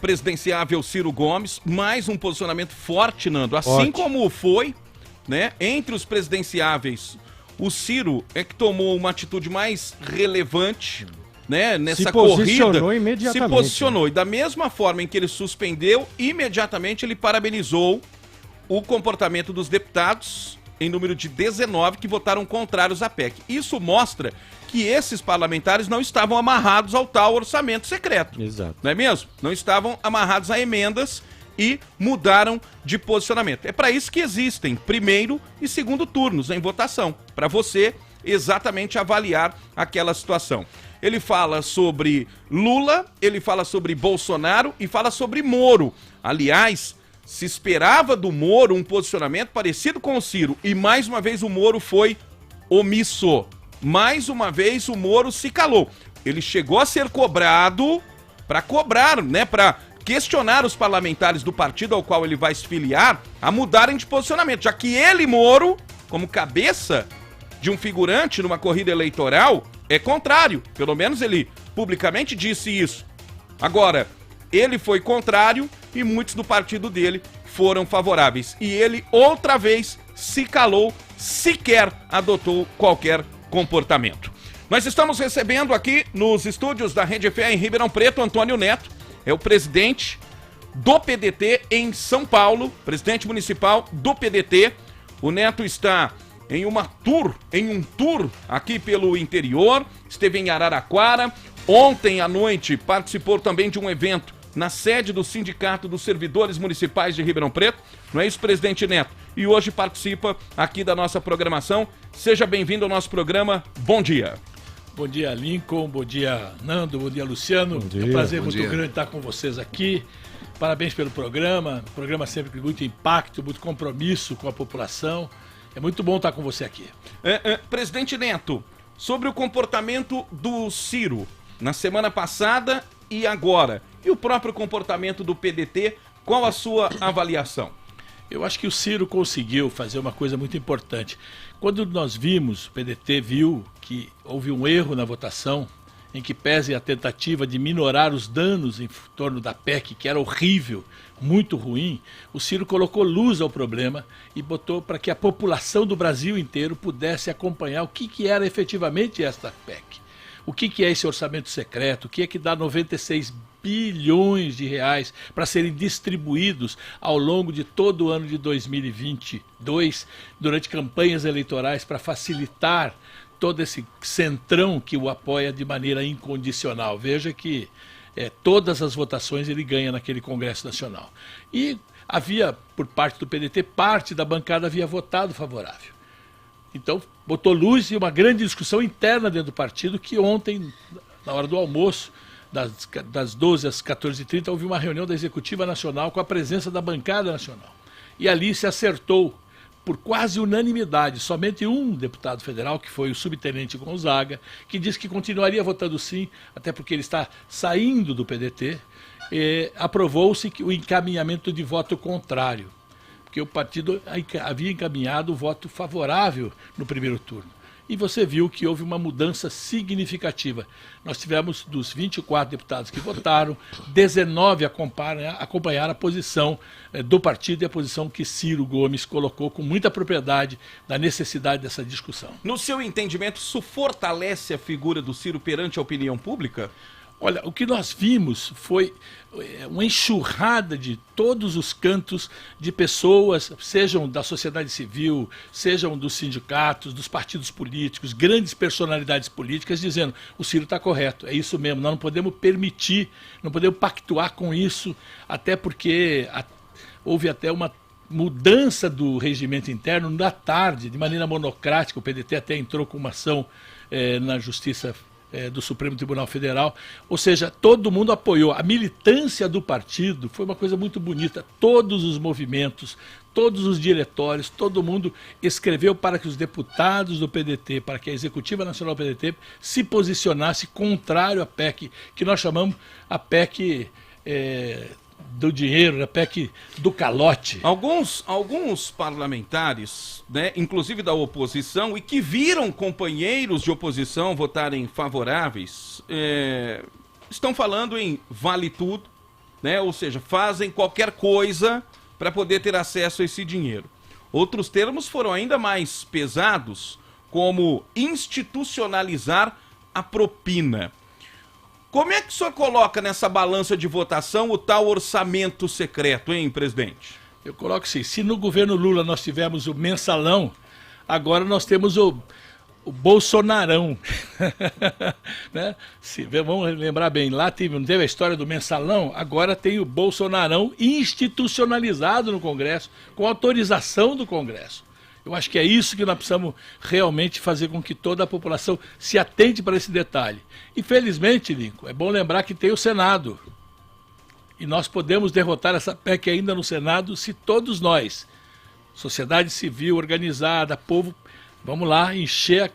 Presidenciável Ciro Gomes, mais um posicionamento forte, Nando. Assim Forte. como foi, né, entre os presidenciáveis, o Ciro é que tomou uma atitude mais relevante, né, nessa corrida. Se posicionou imediatamente. Se posicionou. E da mesma forma em que ele suspendeu, imediatamente ele parabenizou o comportamento dos deputados, em número de 19, que votaram contrários à PEC. Isso mostra que esses parlamentares não estavam amarrados ao tal orçamento secreto. Exato. Não é mesmo? Não estavam amarrados a emendas e mudaram de posicionamento. É para isso que existem primeiro e segundo turnos em votação, para você exatamente avaliar aquela situação. Ele fala sobre Lula, ele fala sobre Bolsonaro e fala sobre Moro. Aliás, se esperava do Moro um posicionamento parecido com o Ciro e mais uma vez o Moro foi omisso. Mais uma vez o Moro se calou. Ele chegou a ser cobrado para cobrar, né, para questionar os parlamentares do partido ao qual ele vai se filiar a mudarem de posicionamento, já que ele, Moro, como cabeça de um figurante numa corrida eleitoral, é contrário. Pelo menos ele publicamente disse isso. Agora, ele foi contrário e muitos do partido dele foram favoráveis. E ele, outra vez, se calou, sequer adotou qualquer comportamento. Nós estamos recebendo aqui nos estúdios da Rede FE em Ribeirão Preto, Antônio Neto, é o presidente do PDT em São Paulo, presidente municipal do PDT. O Neto está em um tour aqui pelo interior, esteve em Araraquara, ontem à noite participou também de um evento na sede do Sindicato dos Servidores Municipais de Ribeirão Preto, não é isso, presidente Neto? E hoje participa aqui da nossa programação. Seja bem-vindo ao nosso programa. Bom dia. Bom dia, Lincoln. Bom dia, Nando. Bom dia, Luciano. Bom dia. É um prazer muito grande estar com vocês aqui. Parabéns pelo programa. Programa sempre com muito impacto, muito compromisso com a população. É muito bom estar com você aqui. Presidente Neto, sobre o comportamento do Ciro na semana passada e agora, e o próprio comportamento do PDT, qual a sua avaliação? Eu acho que o Ciro conseguiu fazer uma coisa muito importante. Quando nós vimos, o PDT viu que houve um erro na votação, em que pese a tentativa de minorar os danos em torno da PEC, que era horrível, muito ruim, o Ciro colocou luz ao problema e botou para que a população do Brasil inteiro pudesse acompanhar o que era efetivamente esta PEC. O que é esse orçamento secreto? O que é que dá 96 bilhões de reais para serem distribuídos ao longo de todo o ano de 2022, durante campanhas eleitorais, para facilitar todo esse centrão que o apoia de maneira incondicional. Veja que todas as votações ele ganha naquele Congresso Nacional. E havia, por parte do PDT, parte da bancada havia votado favorável. Então, botou luz e uma grande discussão interna dentro do partido, que ontem, na hora do almoço, das 12 às 14h30, houve uma reunião da Executiva Nacional com a presença da bancada nacional. E ali se acertou, por quase unanimidade, somente um deputado federal, que foi o subtenente Gonzaga, que disse que continuaria votando sim, até porque ele está saindo do PDT, aprovou-se o encaminhamento de voto contrário, porque o partido havia encaminhado o voto favorável no primeiro turno. E você viu que houve uma mudança significativa. Nós tivemos, dos 24 deputados que votaram, 19 acompanharam a posição do partido e a posição que Ciro Gomes colocou com muita propriedade da necessidade dessa discussão. No seu entendimento, isso fortalece a figura do Ciro perante a opinião pública? Olha, o que nós vimos foi uma enxurrada de todos os cantos de pessoas, sejam da sociedade civil, sejam dos sindicatos, dos partidos políticos, grandes personalidades políticas, dizendo: o Ciro está correto, é isso mesmo, nós não podemos permitir, não podemos pactuar com isso, até porque houve até uma mudança do regimento interno da tarde, de maneira monocrática. O PDT até entrou com uma ação na Justiça do Supremo Tribunal Federal, ou seja, todo mundo apoiou. A militância do partido foi uma coisa muito bonita, todos os movimentos, todos os diretórios, todo mundo escreveu para que os deputados do PDT, para que a Executiva Nacional do PDT se posicionasse contrário à PEC, que nós chamamos a PEC do dinheiro, a PEC do calote. Alguns parlamentares, né, inclusive da oposição, e que viram companheiros de oposição votarem favoráveis, estão falando em vale tudo, né? Ou seja, fazem qualquer coisa para poder ter acesso a esse dinheiro. Outros termos foram ainda mais pesados, como institucionalizar a propina. Como é que o senhor coloca nessa balança de votação o tal orçamento secreto, hein, presidente? Eu coloco assim, se no governo Lula nós tivemos o mensalão, agora nós temos o Bolsonarão. Né? Vamos lembrar bem, lá não teve a história do mensalão, agora tem o Bolsonarão institucionalizado no Congresso, com autorização do Congresso. Eu acho que é isso que nós precisamos realmente fazer com que toda a população se atente para esse detalhe. Infelizmente, Lincoln, é bom lembrar que tem o Senado. E nós podemos derrotar essa PEC ainda no Senado se todos nós, sociedade civil organizada, povo, vamos lá encher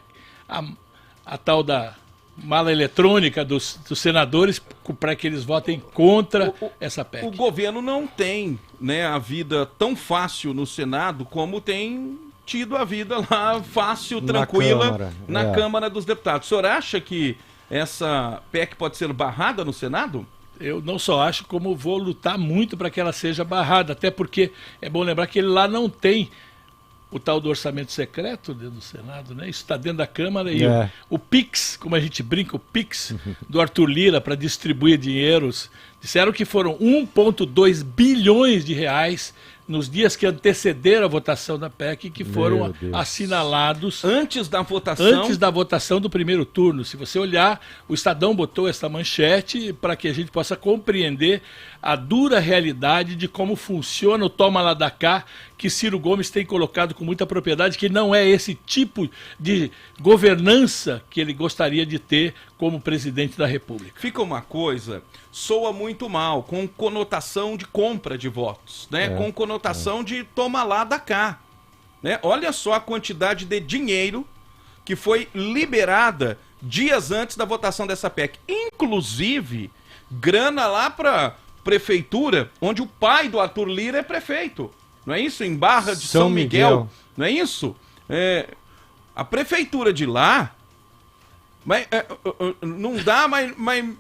a tal da mala eletrônica dos senadores para que eles votem contra essa PEC. O governo não tem, né, a vida tão fácil no Senado como tem tido a vida lá fácil, tranquila, na Câmara dos Deputados. O senhor acha que essa PEC pode ser barrada no Senado? Eu não só acho, como vou lutar muito para que ela seja barrada, até porque é bom lembrar que ele lá não tem o tal do orçamento secreto dentro do Senado, né? Isso está dentro da Câmara e o PIX, como a gente brinca, o PIX do Arthur Lira para distribuir dinheiros, disseram que foram 1,2 bilhões de reais nos dias que antecederam a votação da PEC, que foram assinalados antes da votação do primeiro turno. Se você olhar, o Estadão botou essa manchete para que a gente possa compreender a dura realidade de como funciona o toma lá da cá, que Ciro Gomes tem colocado com muita propriedade, que não é esse tipo de governança que ele gostaria de ter como presidente da República. Fica uma coisa, soa muito mal, com conotação de compra de votos, né? Com conotação de toma lá da cá, né? Olha só a quantidade de dinheiro que foi liberada dias antes da votação dessa PEC. Inclusive, grana lá para prefeitura, onde o pai do Arthur Lira é prefeito. Não é isso? Em Barra de São Miguel. Não é isso? A prefeitura de lá não dá mais 1%,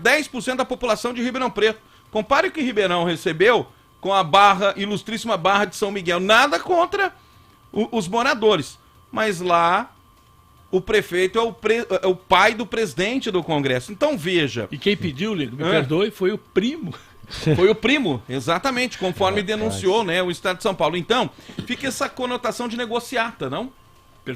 10% da população de Ribeirão Preto. Compare o que Ribeirão recebeu com a ilustríssima Barra de São Miguel. Nada contra os moradores. Mas lá o prefeito é o pai do presidente do Congresso. Então veja. E quem pediu, Ligo, me perdoe, foi o primo. Foi o primo, exatamente, conforme denunciou, né, o Estado de São Paulo. Então, fica essa conotação de negociata, não?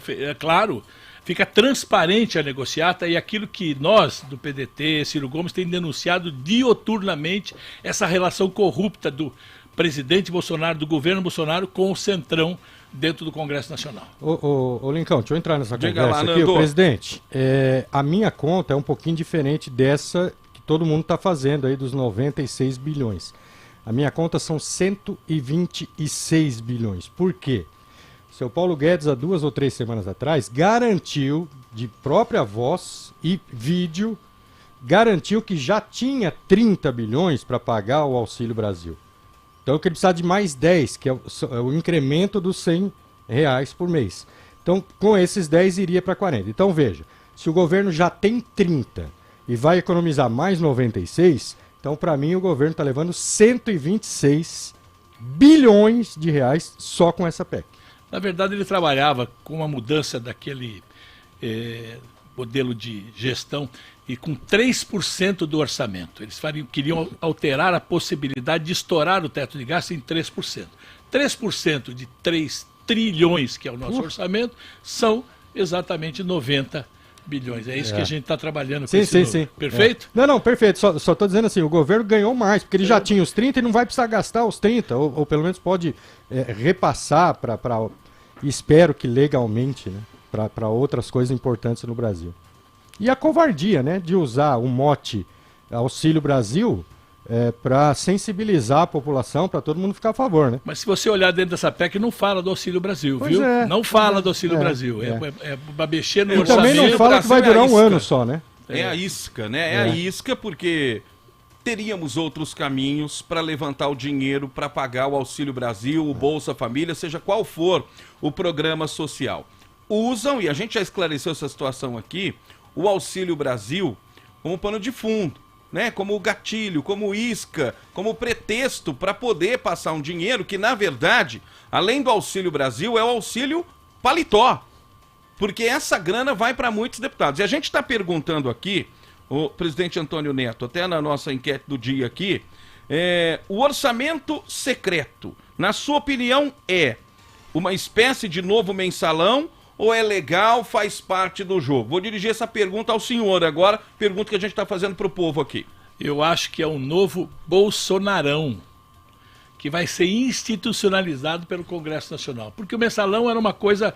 É claro, fica transparente a negociata e aquilo que nós, do PDT, Ciro Gomes, tem denunciado dioturnamente, essa relação corrupta do presidente Bolsonaro, do governo Bolsonaro com o Centrão dentro do Congresso Nacional. Ô Lincão, deixa eu entrar nessa conversa aqui. Ô, presidente, a minha conta é um pouquinho diferente dessa todo mundo está fazendo aí dos 96 bilhões. A minha conta são 126 bilhões. Por quê? O seu Paulo Guedes, há 2 ou 3 semanas atrás, garantiu, de própria voz e vídeo, garantiu que já tinha 30 bilhões para pagar o Auxílio Brasil. Então, que ele precisa de mais 10, que é o incremento dos R$100 por mês. Então, com esses 10, iria para 40. Então, veja, se o governo já tem 30 e vai economizar mais 96, então para mim o governo está levando 126 bilhões de reais só com essa PEC. Na verdade ele trabalhava com uma mudança daquele modelo de gestão e com 3% do orçamento. Eles queriam alterar a possibilidade de estourar o teto de gasto em 3%. 3% de 3 trilhões, que é o nosso orçamento, são exatamente 90 bilhões. É isso que a gente está trabalhando com esse número. Perfeito? Não, perfeito. Só estou dizendo assim, o governo ganhou mais, porque ele já tinha os 30 e não vai precisar gastar os 30, ou pelo menos pode repassar para espero que legalmente, né, para outras coisas importantes no Brasil. E a covardia, né, de usar o mote Auxílio Brasil para sensibilizar a população, para todo mundo ficar a favor, né? Mas se você olhar dentro dessa PEC, não fala do Auxílio Brasil, pois viu? Não fala do Auxílio Brasil. Para mexer no orçamento. Também não fala que vai durar um ano só, né? É a isca, né? É a isca porque teríamos outros caminhos para levantar o dinheiro para pagar o Auxílio Brasil, o Bolsa Família, seja qual for o programa social. Usam, e a gente já esclareceu essa situação aqui, o Auxílio Brasil como pano de fundo. né, como gatilho, como isca, como pretexto para poder passar um dinheiro que, na verdade, além do Auxílio Brasil, é o auxílio paletó. Porque essa grana vai para muitos deputados. E a gente está perguntando aqui, o presidente Antônio Neto, até na nossa enquete do dia aqui, o orçamento secreto, na sua opinião, é uma espécie de novo mensalão ou é legal, faz parte do jogo? Vou dirigir essa pergunta ao senhor agora, pergunta que a gente está fazendo para o povo aqui. Eu acho que é um novo Bolsonarão, que vai ser institucionalizado pelo Congresso Nacional. Porque o mensalão era uma coisa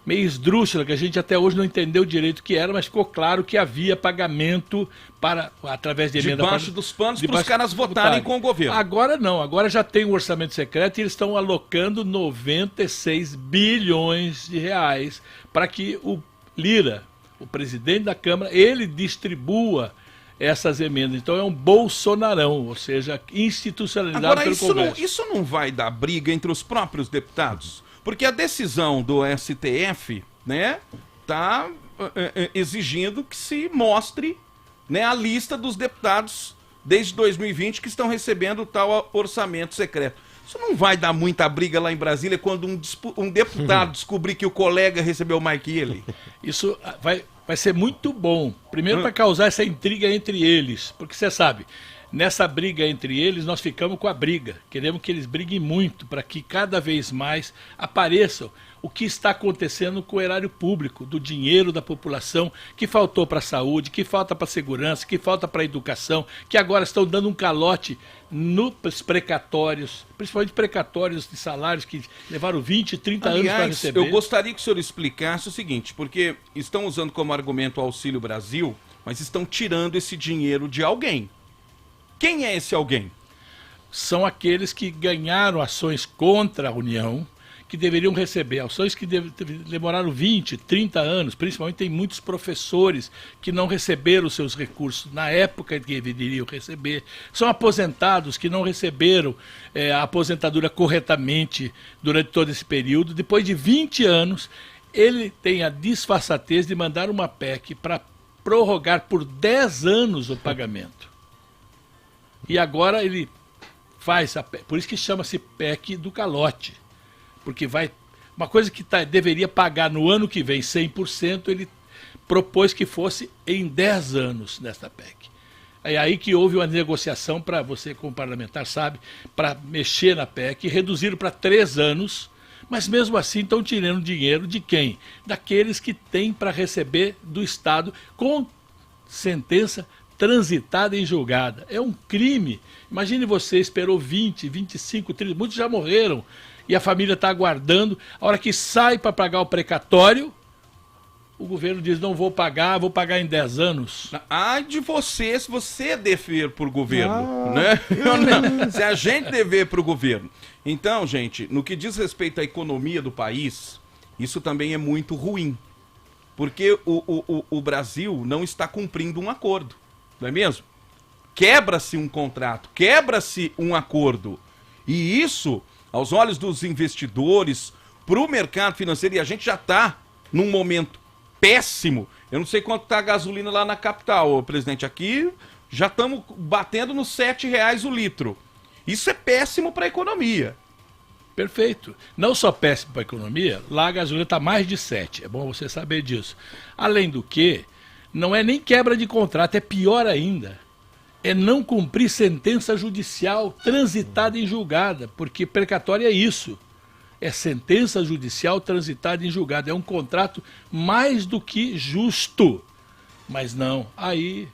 meio esdrúxula, que a gente até hoje não entendeu direito o que era, mas ficou claro que havia pagamento para, através de emenda... Debaixo dos panos para os caras votarem com o governo. Agora não, agora já tem um orçamento secreto e eles estão alocando 96 bilhões de reais para que o Lira, o presidente da Câmara, ele distribua essas emendas. Então é um bolsonarão, ou seja, institucionalizado agora, pelo Congresso. Isso não vai dar briga entre os próprios deputados? Porque a decisão do STF, né, tá exigindo que se mostre, né, a lista dos deputados desde 2020 que estão recebendo tal orçamento secreto. Isso não vai dar muita briga lá em Brasília quando um deputado descobrir que o colega recebeu mais que ele? Isso vai ser muito bom. Primeiro para causar essa intriga entre eles, porque você sabe... Nessa briga entre eles, nós ficamos com a briga. Queremos que eles briguem muito para que cada vez mais apareçam o que está acontecendo com o erário público, do dinheiro da população, que faltou para a saúde, que falta para a segurança, que falta para a educação, que agora estão dando um calote nos precatórios, principalmente precatórios de salários que levaram 20, 30 anos para receber. Eu gostaria que o senhor explicasse o seguinte, porque estão usando como argumento o Auxílio Brasil, mas estão tirando esse dinheiro de alguém. Quem é esse alguém? São aqueles que ganharam ações contra a União, que deveriam receber ações que demoraram 20, 30 anos, principalmente tem muitos professores que não receberam os seus recursos na época que deveriam receber, são aposentados que não receberam a aposentadoria corretamente durante todo esse período. Depois de 20 anos, ele tem a disfarçatez de mandar uma PEC para prorrogar por 10 anos o pagamento. E agora ele faz a PEC, por isso que chama-se PEC do calote, porque vai uma coisa que deveria pagar no ano que vem 100%, ele propôs que fosse em 10 anos nesta PEC. É aí que houve uma negociação, para você como parlamentar sabe, para mexer na PEC, reduzir para 3 anos, mas mesmo assim estão tirando dinheiro de quem? Daqueles que têm para receber do Estado com sentença transitada em julgada. É um crime. Imagine você, esperou 20, 25, 30, muitos já morreram e a família está aguardando. A hora que sai para pagar o precatório, o governo diz, não vou pagar em 10 anos. Ai de você, se você dever para o governo, né? Se a gente dever para o governo. Então, gente, no que diz respeito à economia do país, isso também é muito ruim. Porque o Brasil não está cumprindo um acordo. Não é mesmo? Quebra-se um contrato, quebra-se um acordo. E isso, aos olhos dos investidores, para o mercado financeiro, e a gente já está num momento péssimo. Eu não sei quanto está a gasolina lá na capital, presidente. Aqui já estamos batendo nos R$7 o litro. Isso é péssimo para a economia. Perfeito. Não só péssimo para a economia, lá a gasolina está mais de 7. É bom você saber disso. Além do que, não é nem quebra de contrato, é pior ainda. É não cumprir sentença judicial transitada em julgada, porque precatório é isso. É sentença judicial transitada em julgada. É um contrato mais do que justo. Mas não, aí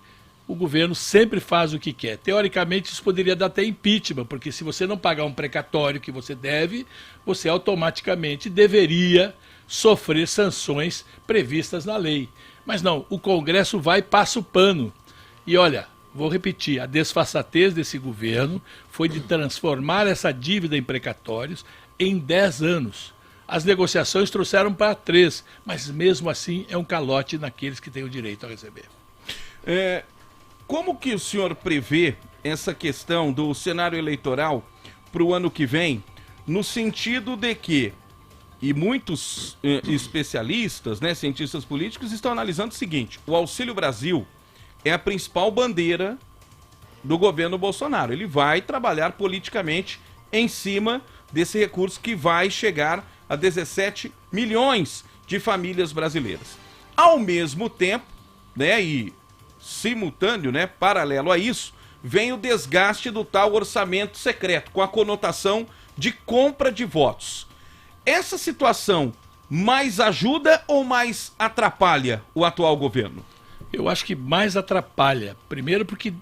o governo sempre faz o que quer. Teoricamente isso poderia dar até impeachment, porque se você não pagar um precatório que você deve, você automaticamente deveria sofrer sanções previstas na lei. Mas não, o Congresso vai e passa o pano. E olha, vou repetir, a desfaçatez desse governo foi de transformar essa dívida em precatórios em 10 anos. As negociações trouxeram para 3, mas mesmo assim é um calote naqueles que têm o direito a receber. Como que o senhor prevê essa questão do cenário eleitoral para o ano que vem, no sentido de que, e muitos especialistas, né, cientistas políticos, estão analisando o seguinte: o Auxílio Brasil é a principal bandeira do governo Bolsonaro. Ele vai trabalhar politicamente em cima desse recurso que vai chegar a 17 milhões de famílias brasileiras. Ao mesmo tempo, né, e simultâneo, né, paralelo a isso, vem o desgaste do tal orçamento secreto, com a conotação de compra de votos. Essa situação mais ajuda ou mais atrapalha o atual governo? Eu acho que mais atrapalha. Primeiro porque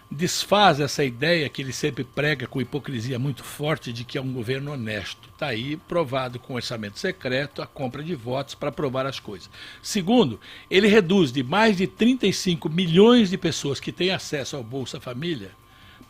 desfaz essa ideia que ele sempre prega com hipocrisia muito forte de que é um governo honesto. Está aí provado com orçamento secreto a compra de votos para aprovar as coisas. Segundo, ele reduz de mais de 35 milhões de pessoas que têm acesso ao Bolsa Família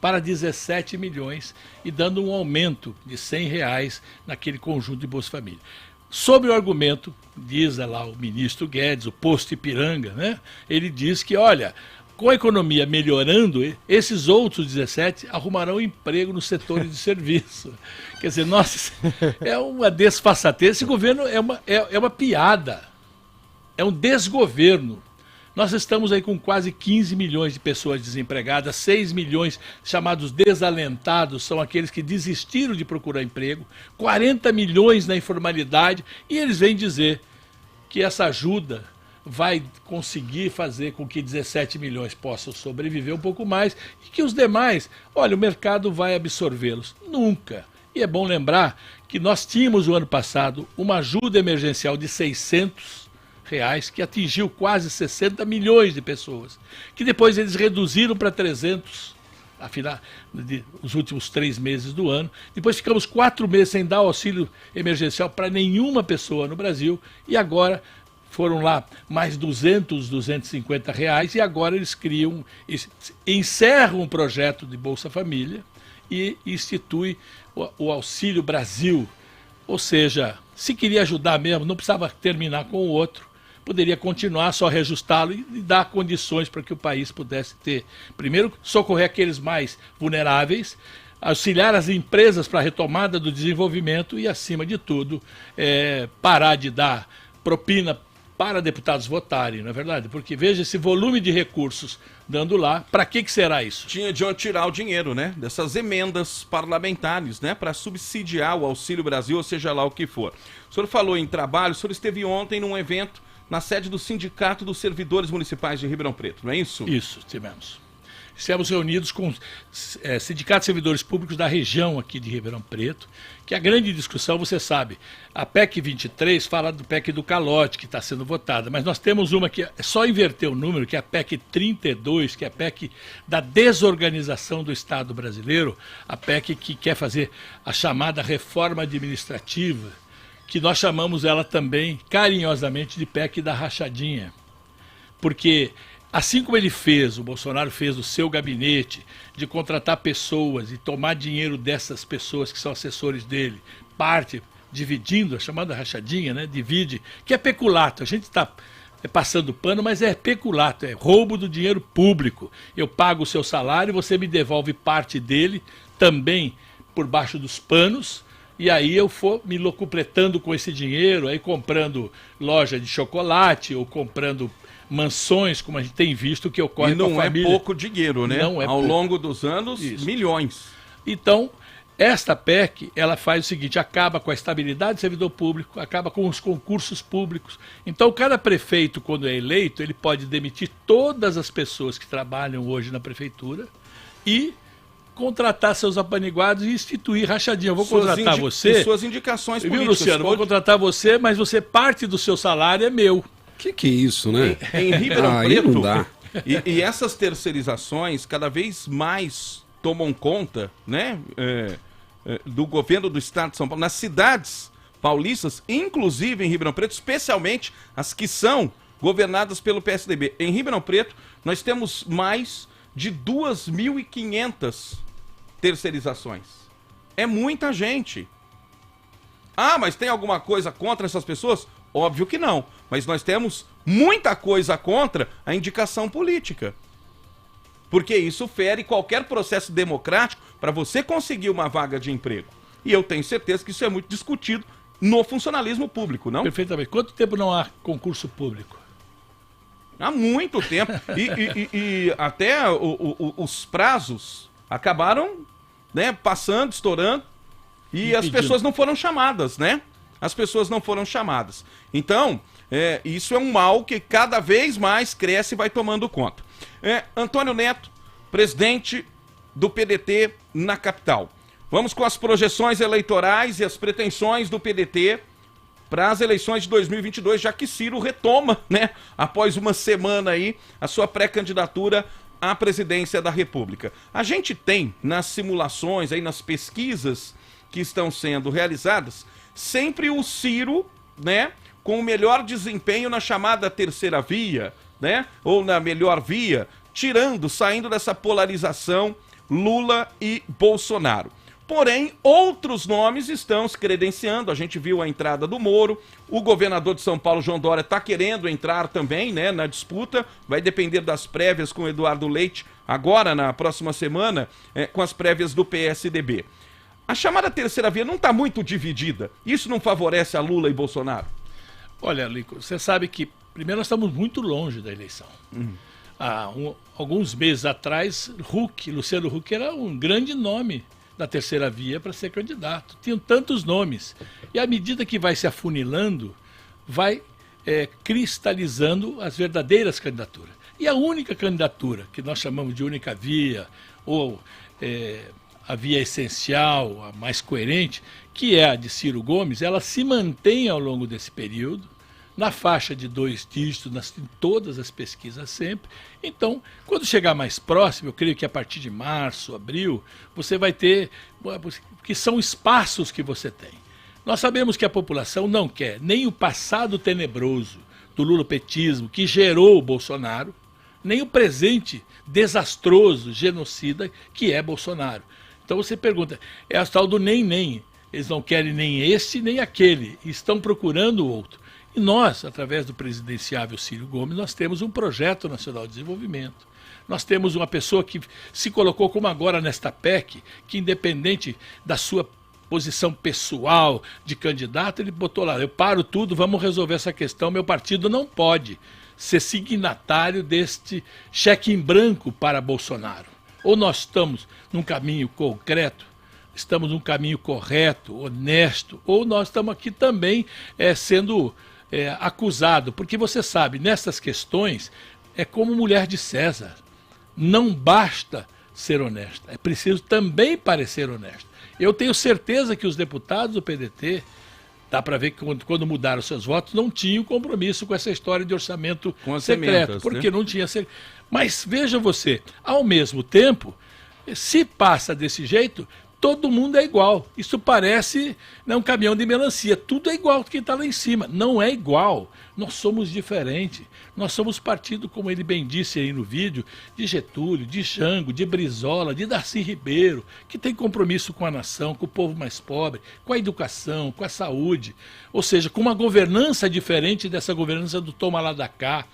para 17 milhões e dando um aumento de R$100 naquele conjunto de Bolsa Família. Sobre o argumento, diz lá o ministro Guedes, o posto Ipiranga, né? Ele diz que, olha, com a economia melhorando, esses outros 17 arrumarão emprego nos setores de serviço. Quer dizer, nossa, é uma desfaçatez. Esse governo é uma piada, é um desgoverno. Nós estamos aí com quase 15 milhões de pessoas desempregadas, 6 milhões chamados desalentados, são aqueles que desistiram de procurar emprego, 40 milhões na informalidade, e eles vêm dizer que essa ajuda vai conseguir fazer com que 17 milhões possam sobreviver um pouco mais e que os demais, olha, o mercado vai absorvê-los. Nunca. E é bom lembrar que nós tínhamos o ano passado uma ajuda emergencial de R$600 que atingiu quase 60 milhões de pessoas, que depois eles reduziram para 300, afinal, os últimos 3 meses do ano. Depois ficamos 4 meses sem dar auxílio emergencial para nenhuma pessoa no Brasil e agora foram lá mais 200, R$250 e agora eles encerram um projeto de Bolsa Família e institui o Auxílio Brasil. Ou seja, se queria ajudar mesmo, não precisava terminar com o outro, poderia continuar, só reajustá-lo e dar condições para que o país pudesse ter, primeiro, socorrer aqueles mais vulneráveis, auxiliar as empresas para a retomada do desenvolvimento e, acima de tudo, parar de dar propina para deputados votarem, não é verdade? Porque veja esse volume de recursos dando lá, para que será isso? Tinha de onde tirar o dinheiro, né? Dessas emendas parlamentares, né? Para subsidiar o Auxílio Brasil, ou seja lá o que for. O senhor falou em trabalho, o senhor esteve ontem num evento na sede do Sindicato dos Servidores Municipais de Ribeirão Preto, não é isso? Isso, tivemos. Estivemos reunidos com sindicatos de servidores públicos da região aqui de Ribeirão Preto, que a grande discussão, você sabe, a PEC 23 fala do PEC do calote, que está sendo votada, mas nós temos uma que é só inverter o número, que é a PEC 32, que é a PEC da desorganização do Estado brasileiro, a PEC que quer fazer a chamada reforma administrativa, que nós chamamos ela também carinhosamente de PEC da rachadinha, porque assim como ele fez, o Bolsonaro fez do seu gabinete, de contratar pessoas e tomar dinheiro dessas pessoas que são assessores dele, parte dividindo, a chamada rachadinha, né? Divide, que é peculato. A gente está passando pano, mas é peculato, é roubo do dinheiro público. Eu pago o seu salário, você me devolve parte dele, também por baixo dos panos, e aí eu for me locupletando com esse dinheiro, aí comprando loja de chocolate ou comprando mansões, como a gente tem visto que ocorre com a família. E não é pouco dinheiro, né? Não é Ao pouco. longo dos anos, Isso. Milhões. Então, esta PEC, ela faz o seguinte, acaba com a estabilidade do servidor público, acaba com os concursos públicos. Então, cada prefeito, quando é eleito, ele pode demitir todas as pessoas que trabalham hoje na prefeitura e contratar seus apaniguados e instituir rachadinha. Eu vou contratar você. Suas indicações políticas. Viu, Luciano? Vou contratar você, mas você parte do seu salário é meu. Que é isso, né? Em Ribeirão aí Preto, não dá. E essas terceirizações cada vez mais tomam conta, né, do governo do estado de São Paulo, nas cidades paulistas, inclusive em Ribeirão Preto, especialmente as que são governadas pelo PSDB. Em Ribeirão Preto, nós temos mais de 2.500 terceirizações. É muita gente. Ah, mas tem alguma coisa contra essas pessoas? Óbvio que não, mas nós temos muita coisa contra a indicação política. Porque isso fere qualquer processo democrático para você conseguir uma vaga de emprego. E eu tenho certeza que isso é muito discutido no funcionalismo público, não? Perfeitamente. Quanto tempo não há concurso público? Há muito tempo. E até os prazos acabaram, né, passando, estourando, e as pessoas não foram chamadas, né? As pessoas não foram chamadas. Então, isso é um mal que cada vez mais cresce e vai tomando conta. Antônio Neto, presidente do PDT na capital. Vamos com as projeções eleitorais e as pretensões do PDT para as eleições de 2022, já que Ciro retoma, né, após uma semana aí, a sua pré-candidatura à presidência da República. A gente tem nas simulações, aí nas pesquisas que estão sendo realizadas, sempre o Ciro, né, com o melhor desempenho na chamada terceira via, né, ou na melhor via, saindo dessa polarização Lula e Bolsonaro. Porém, outros nomes estão se credenciando. A gente viu a entrada do Moro, o governador de São Paulo, João Dória, está querendo entrar também, né, na disputa. Vai depender das prévias com o Eduardo Leite, agora na próxima semana, com as prévias do PSDB. A chamada terceira via não está muito dividida. Isso não favorece a Lula e Bolsonaro? Olha, Lico, você sabe que, primeiro, nós estamos muito longe da eleição. Há alguns meses atrás, Luciano Huck era um grande nome da terceira via para ser candidato. Tinham tantos nomes. E à medida que vai se afunilando, vai cristalizando as verdadeiras candidaturas. E a única candidatura, que nós chamamos de única via, ou a via essencial, a mais coerente, que é a de Ciro Gomes, ela se mantém ao longo desse período, na faixa de 2 dígitos, em todas as pesquisas sempre. Então, quando chegar mais próximo, eu creio que a partir de março, abril, você vai ter, que são espaços que você tem. Nós sabemos que a população não quer nem o passado tenebroso do lulopetismo que gerou o Bolsonaro, nem o presente desastroso, genocida, que é Bolsonaro. Então você pergunta, é a tal do nem. Eles não querem nem este, nem aquele, estão procurando o outro. E nós, através do presidenciável Ciro Gomes, nós temos um projeto nacional de desenvolvimento. Nós temos uma pessoa que se colocou como agora nesta PEC, que independente da sua posição pessoal de candidato, ele botou lá, eu paro tudo, vamos resolver essa questão, meu partido não pode ser signatário deste cheque em branco para Bolsonaro. Ou nós estamos num caminho concreto, estamos num caminho correto, honesto, ou nós estamos aqui também sendo acusado, porque você sabe, nessas questões, é como mulher de César, não basta ser honesta, é preciso também parecer honesto. Eu tenho certeza que os deputados do PDT, dá para ver que quando mudaram seus votos, não tinham compromisso com essa história de orçamento secreto, porque não tinha... Mas veja você, ao mesmo tempo, se passa desse jeito, todo mundo é igual. Isso parece um caminhão de melancia. Tudo é igual quem está lá em cima. Não é igual. Nós somos diferentes. Nós somos partido, como ele bem disse aí no vídeo, de Getúlio, de Jango, de Brizola, de Darcy Ribeiro, que tem compromisso com a nação, com o povo mais pobre, com a educação, com a saúde. Ou seja, com uma governança diferente dessa governança do toma lá da cá,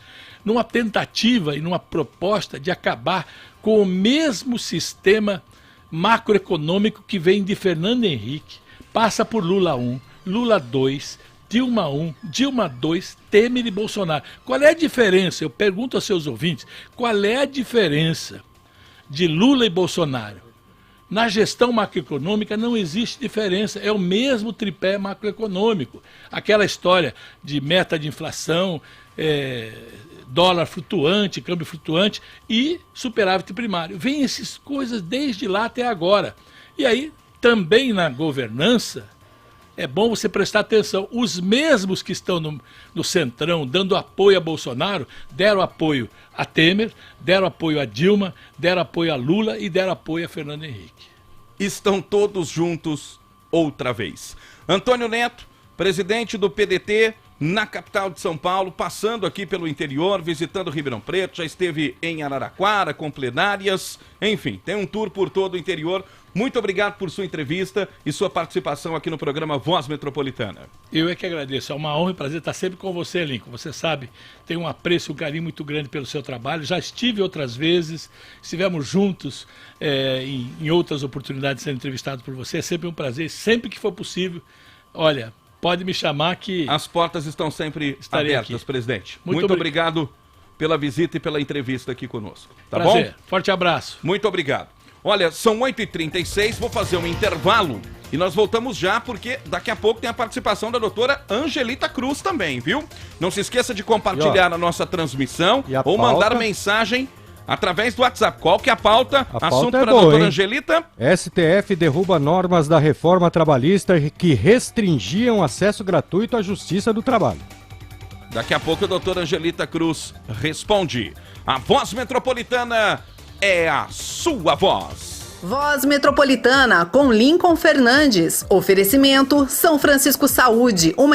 numa tentativa e numa proposta de acabar com o mesmo sistema macroeconômico que vem de Fernando Henrique, passa por Lula 1, Lula 2, Dilma 1, Dilma 2, Temer e Bolsonaro. Qual é a diferença? Eu pergunto aos seus ouvintes, qual é a diferença de Lula e Bolsonaro? Na gestão macroeconômica não existe diferença, é o mesmo tripé macroeconômico. Aquela história de meta de inflação, dólar flutuante, câmbio flutuante e superávit primário. Vem essas coisas desde lá até agora. E aí, também na governança, é bom você prestar atenção. Os mesmos que estão no centrão, dando apoio a Bolsonaro, deram apoio a Temer, deram apoio a Dilma, deram apoio a Lula e deram apoio a Fernando Henrique. Estão todos juntos outra vez. Antônio Neto, presidente do PDT, na capital de São Paulo, passando aqui pelo interior, visitando Ribeirão Preto, já esteve em Araraquara com plenárias, enfim, tem um tour por todo o interior. Muito obrigado por sua entrevista e sua participação aqui no programa Voz Metropolitana. Eu é que agradeço, é uma honra e prazer estar sempre com você, Lincoln. Você sabe, tem um apreço, um carinho muito grande pelo seu trabalho. Já estive outras vezes, estivemos juntos em outras oportunidades sendo entrevistado por você. É sempre um prazer, sempre que for possível. Olha, pode me chamar que... As portas estão sempre abertas, aqui. presidente. Muito obrigado pela visita e pela entrevista aqui conosco. Tá Prazer. bom? Forte abraço. Muito obrigado. Olha, são 8h36, vou fazer um intervalo e nós voltamos já, porque daqui a pouco tem a participação da doutora Angelita Cruz também, viu? Não se esqueça de compartilhar a nossa transmissão ou mandar mensagem através do WhatsApp. Qual que é a pauta? Assunto para a doutora Angelita. STF derruba normas da reforma trabalhista que restringiam acesso gratuito à Justiça do Trabalho. Daqui a pouco a doutora Angelita Cruz responde. A Voz Metropolitana é a sua voz. Voz Metropolitana com Lincoln Fernandes. Oferecimento São Francisco Saúde, uma